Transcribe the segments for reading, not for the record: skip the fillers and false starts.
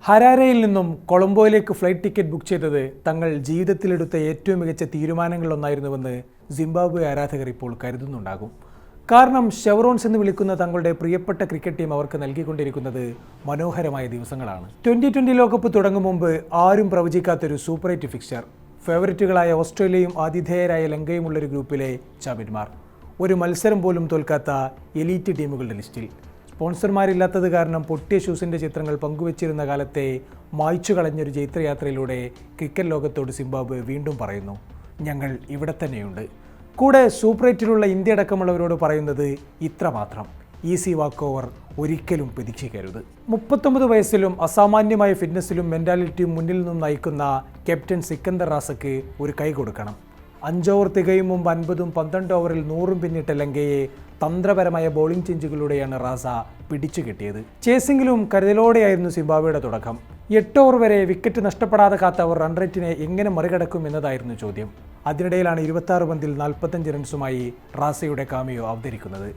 ഹരാരെയിൽ നിന്നും കൊളംബോയിലേക്ക് flight ticket book ചെയ്തത് തങ്ങൾ ജീവിതത്തിലെടുത്ത ഏറ്റവും മികച്ച തീരുമാനങ്ങളിലൊന്നായിരുന്നുവെന്ന് സിംബാബ്വെ ആരാധകർ ഇപ്പോൾ കരുതുന്നുണ്ടാകും. കാരണം ഷെവറോൺസ് എന്ന് വിളിക്കുന്ന തങ്ങളുടെ പ്രിയപ്പെട്ട ക്രിക്കറ്റ് ടീം അവർക്ക് നൽകിക്കൊണ്ടിരിക്കുന്നത് മനോഹരമായ ദിവസങ്ങളാണ്. 2020 ലോകകപ്പ് തുടങ്ങും മുമ്പ് ആരും പ്രവചിക്കാത്തൊരു സൂപ്പർ 8 ഫിക്സ്ചർ. ഫേവറിറ്റുകളായ ഓസ്ട്രേലിയയും ആതിഥേയരായ ലങ്കയുമുള്ളൊരു ഗ്രൂപ്പിലെ ചാമ്പ്യന്മാർ. ഒരു മത്സരം പോലും തോൽക്കാത്ത എലീറ്റ് ടീമുകളുടെ ലിസ്റ്റിൽ. സ്പോൺസർമാരില്ലാത്തത് കാരണം പൊട്ടിയ ഷൂസിൻ്റെ ചിത്രങ്ങൾ പങ്കുവച്ചിരുന്ന കാലത്തെ മായ്ച്ചു കളഞ്ഞൊരു ജൈത്രയാത്രയിലൂടെ ക്രിക്കറ്റ് ലോകത്തോട് സിംബാബ്വെ വീണ്ടും പറയുന്നു, ഞങ്ങൾ ഇവിടെ തന്നെയുണ്ട്. കൂടെ സൂപ്പർ 8-ലുള്ള ഇന്ത്യ അടക്കമുള്ളവരോട് പറയുന്നത് ഇത്ര മാത്രം: ഈസി വാക്ക് ഓവർ ഒരിക്കലും പ്രതീക്ഷിക്കരുത്. 39 വയസ്സിലും അസാമാന്യമായ ഫിറ്റ്നസ്സിലും മെൻറ്റാലിറ്റിയും മുന്നിൽ നിന്നും നയിക്കുന്ന ക്യാപ്റ്റൻ സിക്കന്ദർ റാസയ്ക്ക് ഒരു കൈ കൊടുക്കണം. 5 ഓവർ തികയും മുമ്പ് 50-ഉം 12 ഓവറിൽ 100-ഉം പിന്നിട്ട ലങ്കയെ തന്ത്രപരമായ ബോളിംഗ് ചേഞ്ചുകളിലൂടെയാണ് റാസ പിടിച്ചു കിട്ടിയത്. ചേസിംഗിലും കരുതലോടെയായിരുന്നു സിംബാബ്വെയുടെ തുടക്കം. 8 ഓവർ വരെ വിക്കറ്റ് നഷ്ടപ്പെടാതെ കാത്ത അവർ റൺ റേറ്റിനെ എങ്ങനെ മറികടക്കും എന്നതായിരുന്നു ചോദ്യം. അതിനിടയിലാണ് 26 പന്തിൽ 45 റൺസുമായി റാസയുടെ കാമിയോ അവതരിക്കുന്നത്.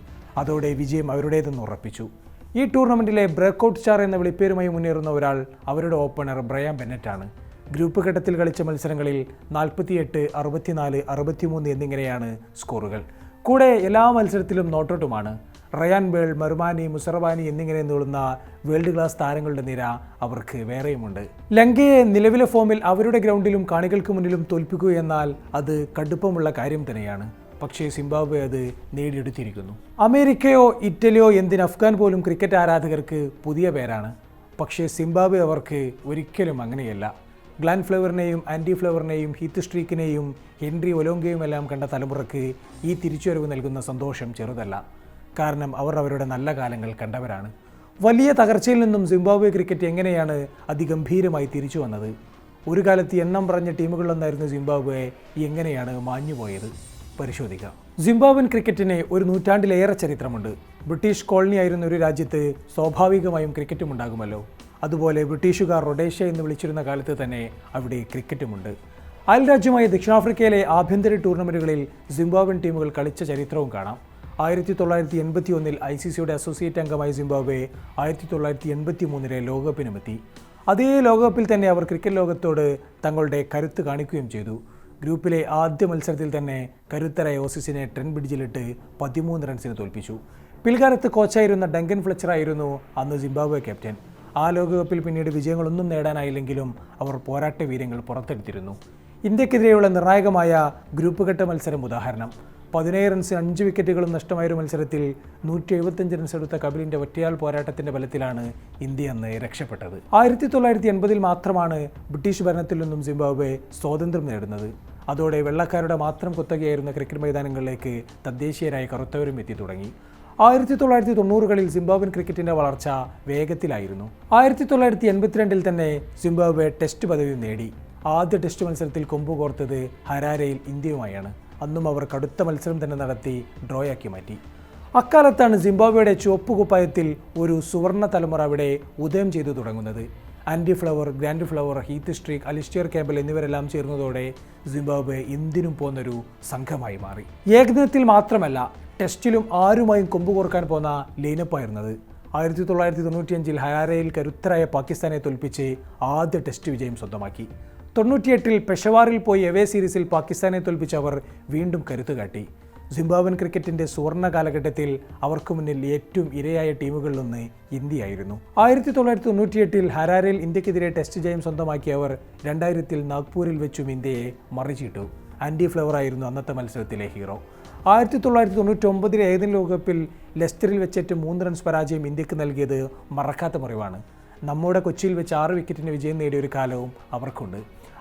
അതോടെ വിജയം അവരുടേതെന്ന് ഉറപ്പിച്ചു. ഈ ടൂർണമെൻറ്റിലെ ബ്രേക്കൗട്ട് സ്റ്റാർ എന്ന വിളിപ്പേരുമായി മുന്നേറുന്ന ഒരാൾ അവരുടെ ഓപ്പണർ ബ്രയാൻ ബെന്നറ്റാണ്. ഗ്രൂപ്പ് ഘട്ടത്തിൽ കളിച്ച മത്സരങ്ങളിൽ 48, 64, 63 എന്നിങ്ങനെയാണ് സ്കോറുകൾ. കൂടെ എല്ലാ മത്സരത്തിലും നോട്ടൗട്ടുമാണ്. റയാൻ ബേൾ, മർമാനി, മുസറബാനി എന്നിങ്ങനെ നീളുന്ന വേൾഡ് ക്ലാസ് താരങ്ങളുടെ നിര അവർക്ക് വേറെയുമുണ്ട്. ലങ്കയെ നിലവിലെ ഫോമിൽ അവരുടെ ഗ്രൗണ്ടിലും കാണികൾക്ക് മുന്നിലും തോൽപ്പിക്കുക എന്നാൽ അത് കടുപ്പമുള്ള കാര്യം തന്നെയാണ്. പക്ഷേ സിംബാബ്വെ അത് നേടിയെടുത്തിരിക്കുന്നു. അമേരിക്കയോ ഇറ്റലിയോ എന്തിന് അഫ്ഗാൻ പോലും ക്രിക്കറ്റ് ആരാധകർക്ക് പുതിയ പേരാണ്. പക്ഷേ സിംബാബ്വെ അവർക്ക് ഒരിക്കലും അങ്ങനെയല്ല. ഗ്ലാൻ ഫ്ലവറിനെയും ആൻഡി ഫ്ലവറിനെയും ഹീത്ത് സ്ട്രീക്കിനെയും ഹെൻറി ഒലോങ്കയും എല്ലാം കണ്ട തലമുറക്ക് ഈ തിരിച്ചുവരവ് നൽകുന്ന സന്തോഷം ചെറുതല്ല. കാരണം അവർ അവരുടെ നല്ല കാലങ്ങൾ കണ്ടവരാണ്. വലിയ തകർച്ചയിൽ നിന്നും സിംബാബ്വെ ക്രിക്കറ്റ് എങ്ങനെയാണ് അതിഗംഭീരമായി തിരിച്ചു വന്നത്? ഒരു കാലത്ത് എണ്ണം പറഞ്ഞ ടീമുകളിലൊന്നായിരുന്നു സിംബാബ്വെ എങ്ങനെയാണ് മാഞ്ഞുപോയത്? പരിശോധിക്കാം. സിംബാബ്വൻ ക്രിക്കറ്റിന് ഒരു നൂറ്റാണ്ടിലേറെ ചരിത്രമുണ്ട്. ബ്രിട്ടീഷ് കോളനി ആയിരുന്ന ഒരു രാജ്യത്ത് സ്വാഭാവികമായും ക്രിക്കറ്റും ഉണ്ടാകുമല്ലോ. അതുപോലെ ബ്രിട്ടീഷുകാർ റൊഡേഷ്യ എന്ന് വിളിച്ചിരുന്ന കാലത്ത് തന്നെ അവിടെ ക്രിക്കറ്റുമുണ്ട്. അയൽരാജ്യമായ ദക്ഷിണാഫ്രിക്കയിലെ ആഭ്യന്തര ടൂർണമെൻറ്റുകളിൽ സിംബാബ്വൻ ടീമുകൾ കളിച്ച ചരിത്രവും കാണാം. 1981-ൽ ICCയുടെ അസോസിയേറ്റ് അംഗമായ സിംബാബ്വെ 1983-ലെ ലോകകപ്പിനുമെത്തി. അതേ ലോകകപ്പിൽ തന്നെ അവർ ക്രിക്കറ്റ് ലോകത്തോട് തങ്ങളുടെ കരുത്ത് കാണിക്കുകയും ചെയ്തു. ഗ്രൂപ്പിലെ ആദ്യ മത്സരത്തിൽ തന്നെ കരുത്തരായ ഓസീസിനെ ട്രെൻഡ് ബ്രിഡ്ജിലിട്ട് 13 റൺസിന് തോൽപ്പിച്ചു. പിൽക്കാലത്ത് കോച്ചായിരുന്ന ഡങ്കൻ ഫ്ലെച്ചറായിരുന്നു അന്ന് സിംബാബ്വെ ക്യാപ്റ്റൻ. ആ ലോകകപ്പിൽ പിന്നീട് വിജയങ്ങളൊന്നും നേടാനായില്ലെങ്കിലും അവർ പോരാട്ട വീര്യങ്ങൾ പുറത്തെടുത്തിരുന്നു. ഇന്ത്യക്കെതിരെയുള്ള നിർണായകമായ ഗ്രൂപ്പ് ഘട്ട മത്സരം ഉദാഹരണം. 17 റൺസിന് 5 വിക്കറ്റുകളും നഷ്ടമായൊരു മത്സരത്തിൽ 175 റൺസ് എടുത്ത കപിലിൻ്റെ ഒറ്റയാൾ പോരാട്ടത്തിൻ്റെ ബലത്തിലാണ് ഇന്ത്യ അന്ന് രക്ഷപ്പെട്ടത്. 1980-ൽ മാത്രമാണ് ബ്രിട്ടീഷ് ഭരണത്തിൽ നിന്നും സിംബാബ്വെ സ്വാതന്ത്ര്യം നേടുന്നത്. അതോടെ വെള്ളക്കാരുടെ മാത്രം കുത്തകയായിരുന്ന ക്രിക്കറ്റ് മൈതാനങ്ങളിലേക്ക് തദ്ദേശീയരായ കറുത്തവരും എത്തി തുടങ്ങി. 1990-കളിൽ സിംബാബ്വൻ ക്രിക്കറ്റിൻ്റെ വളർച്ച വേഗത്തിലായിരുന്നു. 1982-ൽ തന്നെ സിംബാബ്വെ ടെസ്റ്റ് പദവി നേടി. ആദ്യ ടെസ്റ്റ് മത്സരത്തിൽ കൊമ്പ് കോർത്തത് ഹരാരെയിൽ ഇന്ത്യയുമായാണ്. അന്നും അവർ കടുത്ത മത്സരം തന്നെ നടത്തി ഡ്രോയാക്കി മാറ്റി. അക്കാലത്താണ് സിംബാബ്വെയുടെ ചുവപ്പ് കുപ്പായത്തിൽ ഒരു സുവർണ തലമുറ അവിടെ ഉദയം ചെയ്തു തുടങ്ങുന്നത്. Andy Flower, Grant Flower, Heath Streak, Alistair Campbell എന്നിവരെല്ലാം ചേർന്നതോടെ സിംബാബ്വെ എന്തിനും പോന്നൊരു സംഘമായി മാറി. ഏകദിനത്തിൽ മാത്രമല്ല, ടെസ്റ്റിലും ആരുമായും കൊമ്പ് കോർക്കാൻ പോന്ന ലൈനപ്പായിരുന്നത്. 1995-ൽ ഹരാരെയിൽ കരുത്തരായ പാകിസ്ഥാനെ തോൽപ്പിച്ച് ആദ്യ ടെസ്റ്റ് വിജയം സ്വന്തമാക്കി. 98-ൽ പെഷവാറിൽ പോയി എവേ സീരീസിൽ പാകിസ്ഥാനെ തോൽപ്പിച്ച അവർ വീണ്ടും കരുത്ത് കാട്ടി. സിംബാബ്വൻ ക്രിക്കറ്റിൻ്റെ സുവർണ കാലഘട്ടത്തിൽ അവർക്ക് മുന്നിൽ ഏറ്റവും ഇരയായ ടീമുകളിലൊന്ന് ഇന്ത്യയായിരുന്നു. 1998-ൽ ഹരാരെയിൽ ഇന്ത്യക്കെതിരെ ടെസ്റ്റ് ജയം സ്വന്തമാക്കിയ അവർ 2000-ൽ നാഗ്പൂരിൽ വെച്ചും ഇന്ത്യയെ മറിച്ചിട്ടു. ആൻഡി ഫ്ലവർ ആയിരുന്നു അന്നത്തെ മത്സരത്തിലെ ഹീറോ. 1999-ലെ ഏകദിന ലോകകപ്പിൽ ലെസ്റ്ററിൽ വെച്ചേറ്റ് 3 റൺസ് പരാജയം ഇന്ത്യക്ക് നൽകിയത് മറക്കാത്ത മുറിവാണ്. നമ്മുടെ കൊച്ചിയിൽ വെച്ച് 6 വിക്കറ്റിന് വിജയം നേടിയ ഒരു കാലവും അവർക്കുണ്ട്.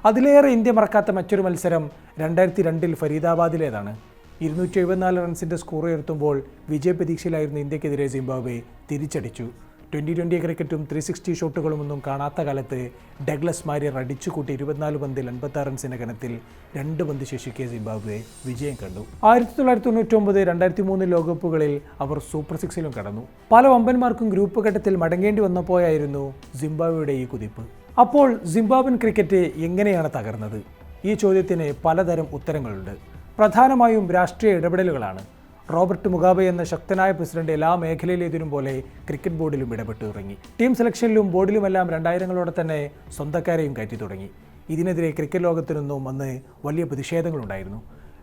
അതിലേറെ ഇന്ത്യ മറക്കാത്ത മറ്റൊരു മത്സരം 2002-ൽ ഫരീദാബാദിലേതാണ്. 274 റൺസിൻ്റെ സ്കോർ ഉയർത്തുമ്പോൾ വിജയപ്രതീക്ഷയിലായിരുന്ന ഇന്ത്യക്കെതിരെ സിംബാബ്വെ തിരിച്ചടിച്ചു. 2020 ക്രിക്കറ്റും 360 ഷോട്ടുകളും ഒന്നും കാണാത്ത കാലത്ത് ഡഗ്ലസ് മാരിയർ അടിച്ചുകൂട്ടി 24 പന്തിൽ 56 റൺസിൻ്റെ ഗണത്തിൽ 2 പന്ത് ശേഷിക്കെ സിംബാബ്വെ വിജയം കണ്ടു. 1999, 2003 ലോകകപ്പുകളിൽ അവർ സൂപ്പർ 6-ലും കടന്നു. പല വമ്പന്മാർക്കും ഗ്രൂപ്പ് ഘട്ടത്തിൽ മടങ്ങേണ്ടി വന്നപ്പോഴായിരുന്നു സിംബാബ്വെയുടെ ഈ കുതിപ്പ്. അപ്പോൾ സിംബാബ്വൻ ക്രിക്കറ്റ് എങ്ങനെയാണ് തകർന്നത്? ഈ ചോദ്യത്തിന് പലതരം ഉത്തരങ്ങളുണ്ട്. പ്രധാനമായും രാഷ്ട്രീയ ഇടപെടലുകളാണ്. റോബർട്ട് മുഗാബെ എന്ന ശക്തനായ പ്രസിഡന്റ് എല്ലാ മേഖലയിലേതിനും പോലെ ക്രിക്കറ്റ് ബോർഡിലും ഇടപെട്ടു തുടങ്ങി. ടീം സെലക്ഷനിലും ബോർഡിലുമെല്ലാം 2000-ങ്ങളോടെ തന്നെ സ്വന്തക്കാരെയും കയറ്റി തുടങ്ങി. ഇതിനെതിരെ ക്രിക്കറ്റ് ലോകത്തു നിന്നും അന്ന് വലിയ പ്രതിഷേധങ്ങളുണ്ടായിരുന്നു.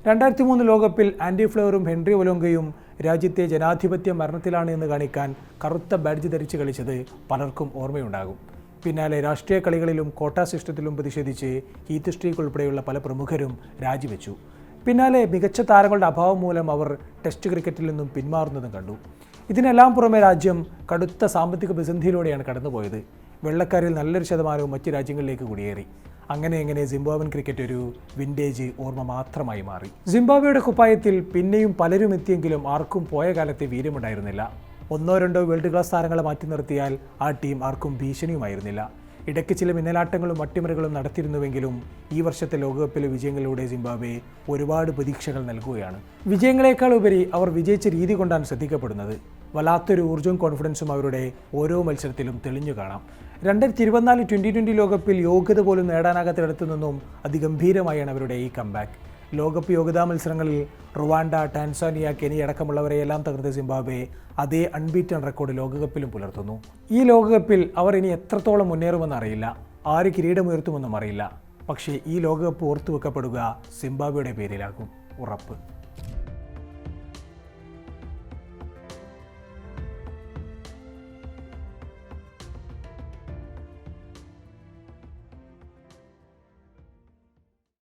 2003 ലോകകപ്പിൽ ആൻഡി ഫ്ലവറും ഹെൻറി ഒലോങ്കയും രാജ്യത്തെ ജനാധിപത്യ മരണത്തിലാണ് എന്ന് കാണിക്കാൻ കറുത്ത ബാഡ്ജ് ധരിച്ച് കളിച്ചത് പലർക്കും ഓർമ്മയുണ്ടാകും. പിന്നാലെ രാഷ്ട്രീയ കളികളിലും കോട്ട സിസ്റ്റത്തിലും പ്രതിഷേധിച്ച് ഹീത്ത് സ്ട്രീക്ക് ഉൾപ്പെടെയുള്ള പല പ്രമുഖരും രാജിവെച്ചു. പിന്നാലെ മികച്ച താരങ്ങളുടെ അഭാവം മൂലം അവർ ടെസ്റ്റ് ക്രിക്കറ്റിൽ നിന്നും പിന്മാറുന്നതും കണ്ടു. ഇതിനെല്ലാം പുറമെ രാജ്യം കടുത്ത സാമ്പത്തിക പ്രതിസന്ധിയിലൂടെയാണ് കടന്നുപോയത്. വെള്ളക്കാരിൽ നല്ലൊരു ശതമാനവും മറ്റ് രാജ്യങ്ങളിലേക്ക് കുടിയേറി. അങ്ങനെ സിംബാബ്വൻ ക്രിക്കറ്റ് ഒരു വിൻറ്റേജ് ഓർമ്മ മാത്രമായി മാറി. സിംബാബ്വെയുടെ കുപ്പായത്തിൽ പിന്നെയും പലരും എത്തിയെങ്കിലും ആർക്കും പോയ കാലത്തെ വീര്യമുണ്ടായിരുന്നില്ല. 1-2 വേൾഡ് ക്ലാസ് താരങ്ങളെ മാറ്റി നിർത്തിയാൽ ആ ടീം ആർക്കും ഭീഷണിയുമായിരുന്നില്ല. ഇടയ്ക്ക് ചില മിന്നലാട്ടങ്ങളും അട്ടിമറികളും നടത്തിയിരുന്നുവെങ്കിലും ഈ വർഷത്തെ ലോകകപ്പിലെ വിജയങ്ങളിലൂടെ സിംബാബ്വെ ഒരുപാട് പ്രതീക്ഷകൾ നൽകുകയാണ്. വിജയങ്ങളെക്കാൾ ഉപരി അവർ വിജയിച്ച രീതി കൊണ്ടാണ് ശ്രദ്ധിക്കപ്പെടുന്നത്. വല്ലാത്തൊരു ഊർജ്ജവും കോൺഫിഡൻസും അവരുടെ ഓരോ മത്സരത്തിലും തെളിഞ്ഞു കാണാം. 2024 T20 ലോകകപ്പിൽ യോഗ്യത പോലും നേടാനാകാത്തിടത്തു നിന്നും അതിഗംഭീരമായാണ് അവരുടെ ഈ കംബാക്ക്. ലോകകപ്പ് യോഗ്യതാ മത്സരങ്ങളിൽ റുവാണ്ട, ടാൻസാനിയ, കെനിയ അടക്കമുള്ളവരെയെല്ലാം തകർത്ത സിംബാബ്വെ അതേ അൺബീറ്റൺ റെക്കോർഡ് ലോകകപ്പിലും പുലർത്തുന്നു. ഈ ലോകകപ്പിൽ അവർ ഇനി എത്രത്തോളം മുന്നേറുമെന്ന് അറിയില്ല, ആര് കിരീടമുയർത്തുമെന്നും അറിയില്ല. പക്ഷേ ഈ ലോകകപ്പ് ഓർത്തു വെക്കപ്പെടുക സിംബാബ്വെയുടെ പേരിലാകും, ഉറപ്പ്.